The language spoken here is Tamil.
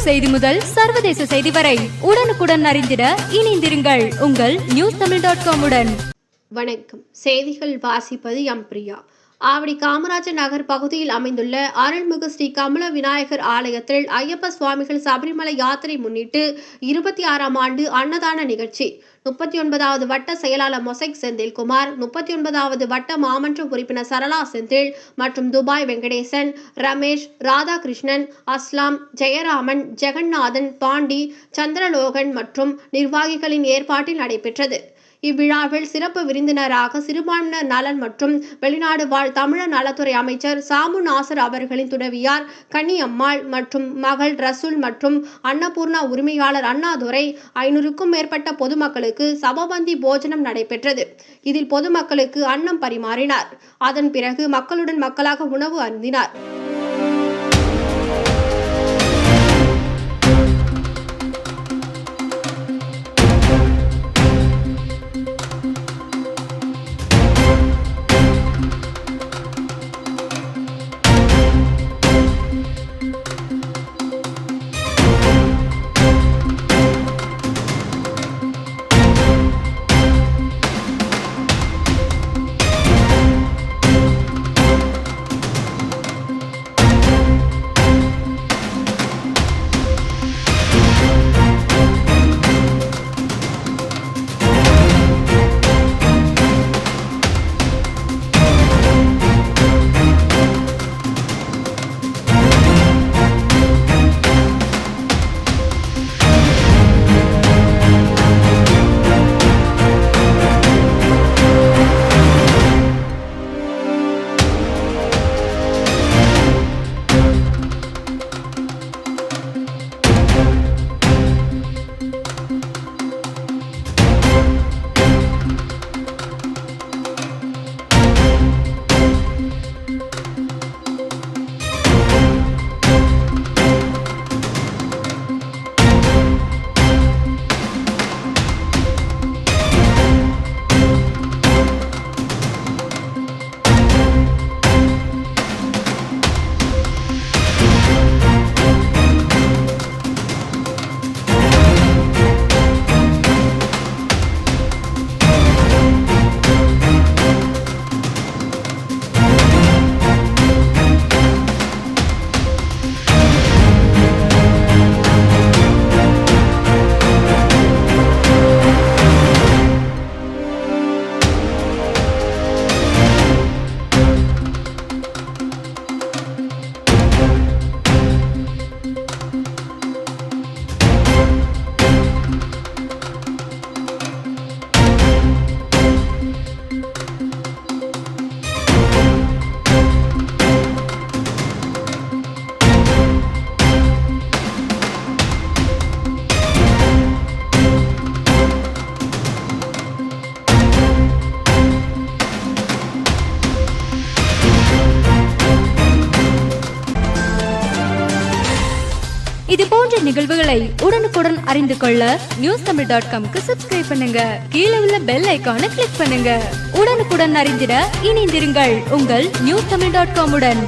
உள்ளூர் செய்தி முதல் சர்வதேச செய்தி வரை உடனுக்குடன் அறிந்திட இணைந்திருங்கள் உங்கள் newstamil.com உடன். வணக்கம். செய்திகள் வாசிப்பது எம் பிரியா. ஆவடி காமராஜர் நகர் பகுதியில் அமைந்துள்ள அருள்மிகு ஸ்ரீ கமல விநாயகர் ஆலயத்தில் ஐயப்ப சுவாமிகள் சபரிமலை யாத்திரை முன்னிட்டு 26ஆம் ஆண்டு அன்னதான நிகழ்ச்சி. 39வது வட்ட செயலாளர் மொசைக் செந்தில்குமார், 39வது வட்ட மாமன்ற உறுப்பினர் சரளா செந்தில் மற்றும் துபாய் வெங்கடேசன், ரமேஷ், ராதாகிருஷ்ணன், அஸ்லாம், ஜெயராமன், ஜெகநாதன், பாண்டி, சந்திரலோகன் மற்றும் நிர்வாகிகளின் ஏற்பாட்டில் நடைபெற்றது. இவ்விழாவில் சிறப்பு விருந்தினராக சிறுபான்மையினர் நலன் மற்றும் வெளிநாடு வாழ் தமிழர் நலத்துறை அமைச்சர் சாமு நாசர் அவர்களின் துணைவியார் கன்னியம்மாள் மற்றும் மகள் ரசூல் மற்றும் அன்னபூர்ணா உரிமையாளர் அண்ணாதுரை 500க்கும் மேற்பட்ட பொதுமக்களுக்கு சமபந்தி போஜனம் நடைபெற்றது. இதில் பொதுமக்களுக்கு அன்னம் பரிமாறினார். அதன் பிறகு மக்களுடன் மக்களாக உணவு அருந்தினார். இது போன்ற நிகழ்வுகளை உடனுக்குடன் அறிந்து கொள்ள newstamil.com-க்கு சப்ஸ்கிரைப் பண்ணுங்க. கீழே உள்ள பெல் ஐகானை கிளிக் பண்ணுங்க. உடனுக்குடன் அறிந்திட இணைந்திருங்கள் உங்கள் newstamil.com உடன்.